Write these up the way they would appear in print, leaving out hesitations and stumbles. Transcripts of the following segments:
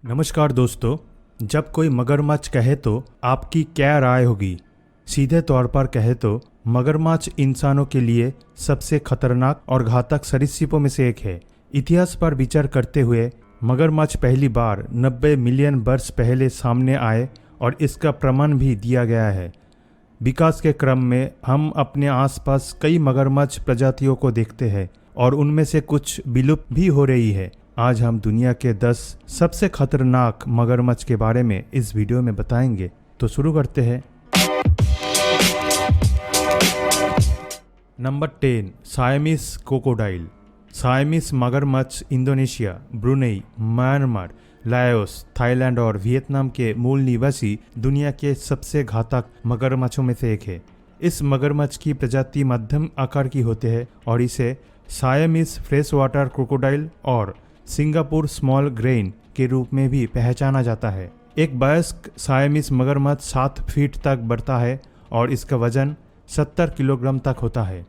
नमस्कार दोस्तों। जब कोई मगरमच्छ कहे तो आपकी क्या राय होगी? सीधे तौर पर कहे तो मगरमच्छ इंसानों के लिए सबसे खतरनाक और घातक सरीसृपों में से एक है। इतिहास पर विचार करते हुए मगरमच्छ पहली बार 90 मिलियन वर्ष पहले सामने आए और इसका प्रमाण भी दिया गया है। विकास के क्रम में हम अपने आसपास कई मगरमच्छ प्रजातियों को देखते हैं और उनमें से कुछ विलुप्त भी हो रही है। आज हम दुनिया के 10 सबसे खतरनाक मगरमच्छ के बारे में इस वीडियो में बताएंगे। तो शुरू करते हैं। Number 10, सायमीज crocodile. सायमीज मगरमच्छ Indonesia, Brunei, Myanmar, Laos, Thailand और वियतनाम के मूल निवासी दुनिया के सबसे घातक मगरमच्छों में से एक है। इस मगरमच्छ की प्रजाति मध्यम आकार की होते हैं और इसे सायमीज फ्रेश वाटर क्रोकोडाइल और सिंगापुर स्मॉल ग्रेन के रूप में भी पहचाना जाता है। एक वयस्क सायमीज मगरमच्छ 7 फीट तक बढ़ता है और इसका वजन 70 किलोग्राम तक होता है।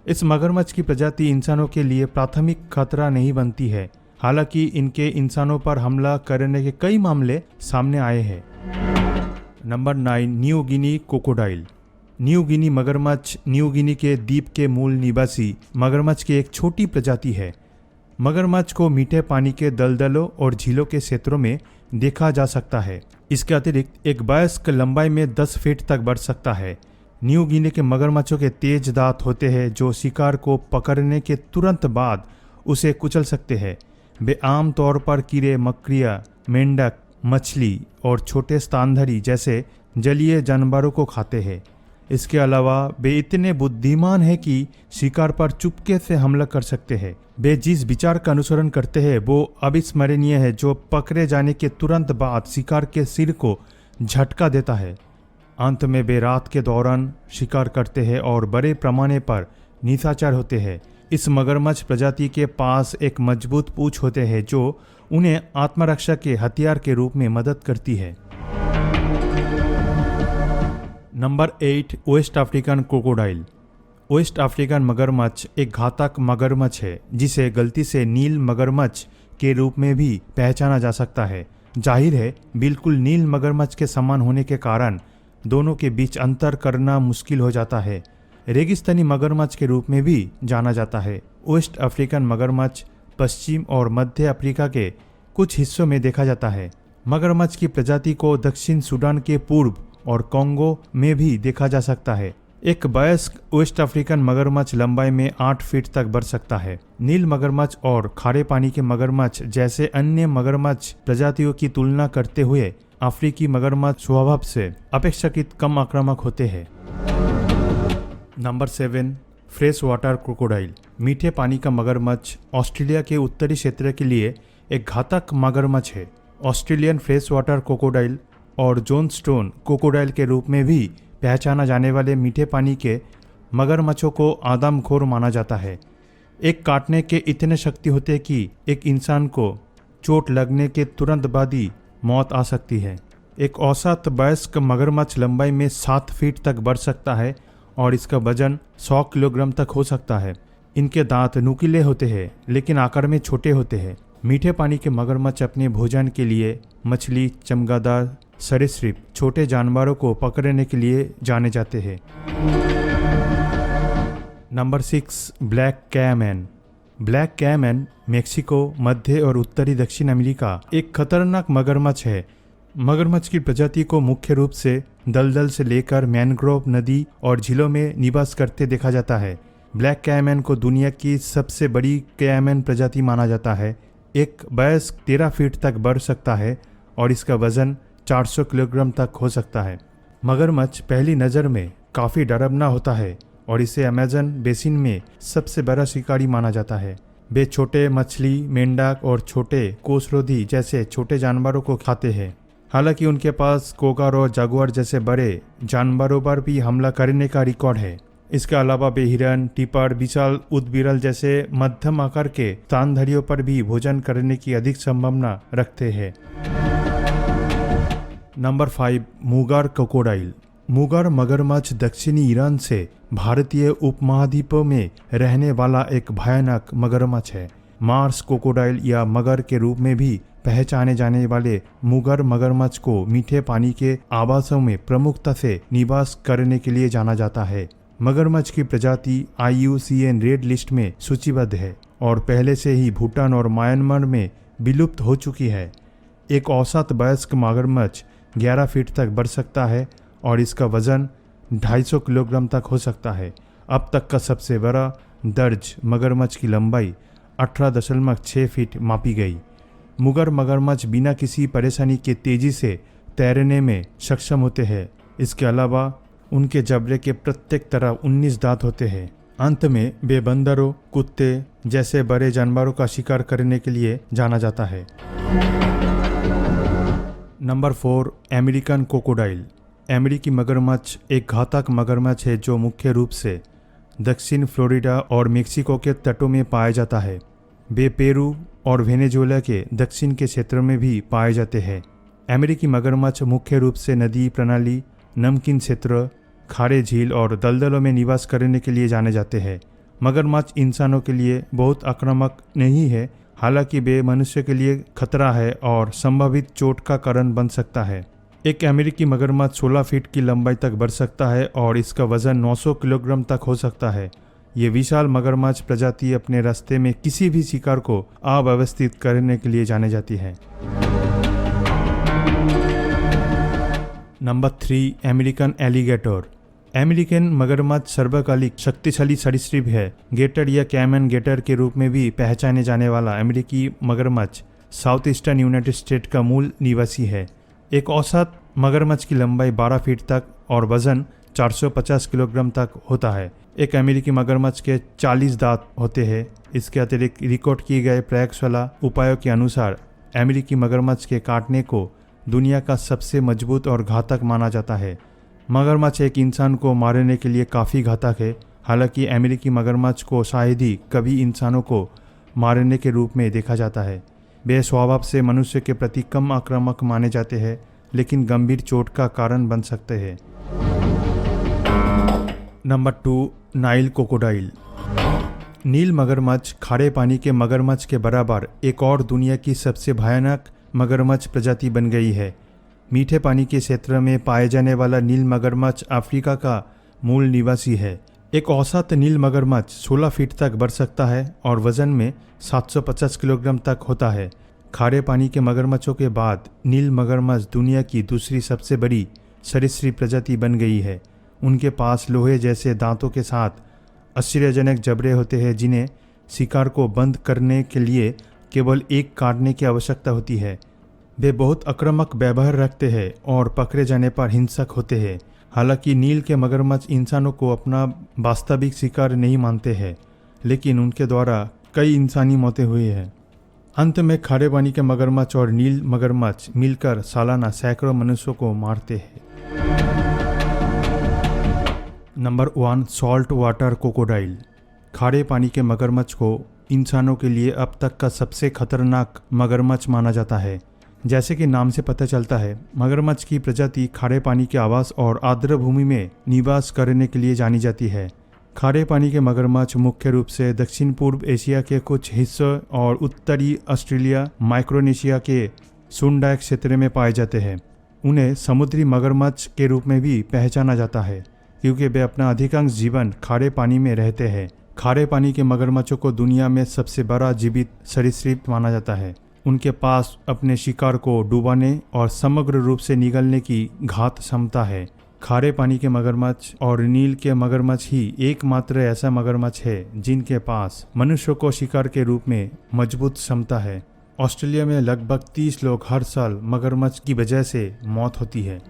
इस मगरमच्छ की प्रजाति इंसानों के लिए प्राथमिक खतरा नहीं बनती है, हालांकि इनके इंसानों पर हमला करने के कई मामले सामने आए हैं। Number 9, New Guinea crocodile. New Guinea मगरमच्छ न्यू गिनी के द्वीप के मूल निवासी मगरमच्छ की एक छोटी प्रजाति है। मगरमच्छ को मीठे पानी के दलदलों और झीलों के क्षेत्रों में देखा जा सकता है। इसके अतिरिक्त एक वयस्क लंबाई में 10 फीट तक बढ़ सकता है। न्यू गिनी के मगरमच्छों के तेज दांत होते हैं जो शिकार को पकड़ने के तुरंत बाद उसे कुचल सकते हैं। वे आमतौर पर कीड़े, मकड़ियाँ, मेंढक, मछली और छोटे स्तनधारी जैसे जलीय जानवरों को खाते हैं। इसके अलावा वे इतने बुद्धिमान हैं कि शिकार पर चुपके से हमला कर सकते हैं। वे जिस विचार का अनुसरण करते हैं वो अविस्मरणीय है, जो पकड़े जाने के तुरंत बाद शिकार के सिर को झटका देता है। अंत में वे रात के दौरान शिकार करते हैं और बड़े पैमाने पर निशाचर होते हैं। इस मगरमच्छ प्रजाति के पास एक मजबूत पूंछ होते हैं जो उन्हें आत्मरक्षा के हथियार के रूप में मदद करती है। Number 8, West African crocodile. West African मगरमच्छ एक घातक मगरमच्छ है जिसे गलती से नील मगरमच्छ के रूप में भी पहचाना जा सकता है। जाहिर है, बिल्कुल नील मगरमच्छ के समान होने के कारण दोनों के बीच अंतर करना मुश्किल हो जाता है। रेगिस्तानी मगरमच्छ के रूप में भी जाना जाता है। वेस्ट अफ्रीकन मगरमच्छ पश्चिम और मध्य अफ्रीका के कुछ हिस्सों में देखा जाता है। मगरमच्छ की प्रजाति को दक्षिण सूडान के पूर्व और कोंगो में भी देखा जा सकता है। एक वयस्क वेस्ट अफ्रीकन मगरमच्छ लंबाई में 8 फीट तक बढ़ सकता है। नील मगरमच्छ और खारे पानी के मगरमच्छ जैसे अन्य मगरमच्छ प्रजातियों की तुलना करते हुए अफ्रीकी मगरमच्छ स्वभाव से अपेक्षाकृत कम आक्रामक होते हैं। Number 7, fresh water crocodile. मीठे पानी का मगरमच्छ ऑस्ट्रेलिया के उत्तरी क्षेत्र के लिए एक घातक मगरमच्छ है। ऑस्ट्रेलियन फ्रेश वाटर क्रोकोडाइल और जोनस्टोन क्रोकोडाइल के रूप में भी पहचाना जाने वाले मीठे पानी के मगरमच्छों को आदमखोर माना जाता है। एक काटने के इतने शक्ति होते हैं कि एक इंसान को चोट लगने के तुरंत बाद ही मौत आ सकती है। एक औसत वयस्क मगरमच्छ लंबाई में 7 फीट तक बढ़ सकता है और इसका वजन 100 किलोग्राम तक हो सकता है। इनके दांत नुकीले होते हैं लेकिन आकार में छोटे होते हैं। मीठे पानी के मगरमच्छ अपने भोजन के लिए मछली, चमगादड़, सरीसृप, छोटे जानवरों को पकड़ने के लिए जाने जाते हैं। Number 6, black caiman. Black caiman Mexico, मध्य और उत्तरी दक्षिण अमेरिका एक खतरनाक मगरमच्छ है। मगरमच्छ की प्रजाति को मुख्य रूप से दलदल से लेकर मैनग्रोव नदी और झीलों में निवास करते देखा जाता है। ब्लैक कैमन को दुनिया की सबसे बड़ी कैमन प्रजाति माना जाता है। एक वयस्क 13 फीट तक बढ़ सकता है और इसका वजन 400 किलोग्राम तक हो सकता है। मगरमच्छ पहली नज़र में काफ़ी डरावना होता है और इसे अमेज़न बेसिन में सबसे बड़ा शिकारी माना जाता है। वे छोटे मछली, मेंढक और छोटे कोसरोधी जैसे छोटे जानवरों को खाते हैं। हालांकि उनके पास कोगार और जागुआर जैसे बड़े जानवरों पर भी हमला करने का रिकॉर्ड है। इसके अलावा वे हिरन, टिपर, विशाल उदबिरल जैसे मध्यम आकार के स्तनधारियों पर भी भोजन करने की अधिक संभावना रखते हैं। Number 5, मुगार crocodile. मुगार मगरमच्छ दक्षिणी ईरान से भारतीय उपमहाद्वीपों में रहने वाला एक भयानक मगरमच्छ है। मार्स क्रोकोडाइल या मगर के रूप में भी पहचाने जाने वाले मुगर मगरमच्छ को मीठे पानी के आवासों में प्रमुखता से निवास करने के लिए जाना जाता है। मगरमच्छ की प्रजाति IUCN रेड लिस्ट में सूचीबद्ध है और पहले से ही भूटान और म्यांमार में विलुप्त हो चुकी है। एक औसत वयस्क मगरमच्छ 11 फीट तक बढ़ सकता है और इसका वजन 250 किलोग्राम तक हो सकता है। अब तक का सबसे बड़ा दर्ज मगरमच्छ की लंबाई 18.6 फीट मापी गई। मुगर मगरमच्छ बिना किसी परेशानी के तेजी से तैरने में सक्षम होते हैं। इसके अलावा उनके जबड़े के प्रत्येक तरफ 19 दांत होते हैं। अंत में वे बंदरों, कुत्ते जैसे बड़े जानवरों का शिकार करने के लिए जाना जाता है। Number 4, American crocodile. अमेरिकी मगरमच्छ एक घातक मगरमच्छ है जो मुख्य रूप से दक्षिण फ्लोरिडा और मेक्सिको के तटों में पाया जाता है। वे पेरू और वेनेजुएला के दक्षिण के क्षेत्रों में भी पाए जाते हैं। अमेरिकी मगरमच्छ मुख्य रूप से नदी प्रणाली, नमकीन क्षेत्र, खारे झील और दलदलों में निवास करने के लिए जाने जाते हैं। मगरमच्छ इंसानों के लिए बहुत आक्रामक नहीं है, हालांकि वे मनुष्य के लिए खतरा है और संभावित चोट का कारण बन सकता है। एक अमेरिकी मगरमच्छ 16 फीट की लंबाई तक बढ़ सकता है और इसका वजन 900 किलोग्राम तक हो सकता है। ये विशाल मगरमच्छ प्रजाति अपने रास्ते में किसी भी शिकार को अव्यवस्थित करने के लिए जाने जाती है। Number 3, American alligator. अमेरिकन मगरमच्छ सर्वकालिक शक्तिशाली सरीसृप है। गेटर या कैमन गेटर के रूप में भी पहचाने जाने वाला अमेरिकी मगरमच्छ साउथ ईस्टर्न यूनाइटेड स्टेट का मूल निवासी है। एक औसत मगरमच्छ की लंबाई 12 फीट तक और वजन 450 किलोग्राम तक होता है। एक अमेरिकी मगरमच्छ के 40 दांत होते हैं। इसके अतिरिक्त रिकॉर्ड किए गए प्रयोगशाला उपायों के अनुसार अमेरिकी मगरमच्छ के काटने को दुनिया का सबसे मजबूत और घातक माना जाता है। मगरमच्छ एक इंसान को मारने के लिए काफ़ी घातक है। हालांकि अमेरिकी मगरमच्छ को शायद ही कभी इंसानों को मारने के रूप में देखा जाता है। वे स्वभाव से मनुष्य के प्रति कम आक्रामक माने जाते हैं, लेकिन गंभीर चोट का कारण बन सकते हैं। Number 2, Nile crocodile. नील मगरमच्छ खारे पानी के मगरमच्छ के बराबर एक और दुनिया की सबसे भयानक मगरमच्छ प्रजाति बन गई है। मीठे पानी के क्षेत्र में पाए जाने वाला नील मगरमच्छ अफ्रीका का मूल निवासी है। एक औसत नील मगरमच्छ 16 फीट तक बढ़ सकता है और वजन में 750 किलोग्राम तक होता है। खारे पानी के मगरमच्छों के बाद नील मगरमच्छ दुनिया की दूसरी सबसे बड़ी सरीसृप प्रजाति बन गई है। उनके पास लोहे जैसे दांतों के साथ आश्चर्यजनक जबड़े होते हैं, जिन्हें शिकार को बंद करने के लिए केवल एक काटने की आवश्यकता होती है। वे बहुत आक्रामक व्यवहार रखते हैं और पकड़े जाने पर हिंसक होते हैं। हालांकि नील के मगरमच्छ इंसानों को अपना वास्तविक शिकार नहीं मानते हैं, लेकिन उनके द्वारा कई इंसानी मौतें हुई हैं। अंत में खारे पानी के मगरमच्छ और नील मगरमच्छ मिलकर सालाना सैकड़ों मनुष्यों को मारते हैं। Number 1, salt water crocodile. खारे पानी के मगरमच्छ को इंसानों के लिए अब तक का सबसे खतरनाक मगरमच्छ माना जाता है। जैसे कि नाम से पता चलता है, मगरमच्छ की प्रजाति खारे पानी के आवास और आर्द्र भूमि में निवास करने के लिए जानी जाती है। खारे पानी के मगरमच्छ मुख्य रूप से दक्षिण पूर्व एशिया के कुछ हिस्सों और उत्तरी ऑस्ट्रेलिया, माइक्रोनेशिया के सुंडाक क्षेत्र में पाए जाते हैं। उन्हें समुद्री मगरमच्छ के रूप में भी पहचाना जाता है, क्योंकि वे अपना अधिकांश जीवन खारे पानी में रहते हैं। खारे पानी के मगरमच्छों को दुनिया में सबसे बड़ा जीवित सरीसृप माना जाता है। उनके पास अपने शिकार को डुबाने और समग्र रूप से निगलने की घात क्षमता है। खारे पानी के मगरमच्छ और नील के मगरमच्छ ही एकमात्र ऐसा मगरमच्छ है जिनके पास मनुष्यों को शिकार के रूप में मजबूत क्षमता है। ऑस्ट्रेलिया में लगभग 30 लोग हर साल मगरमच्छ की वजह से मौत होती है।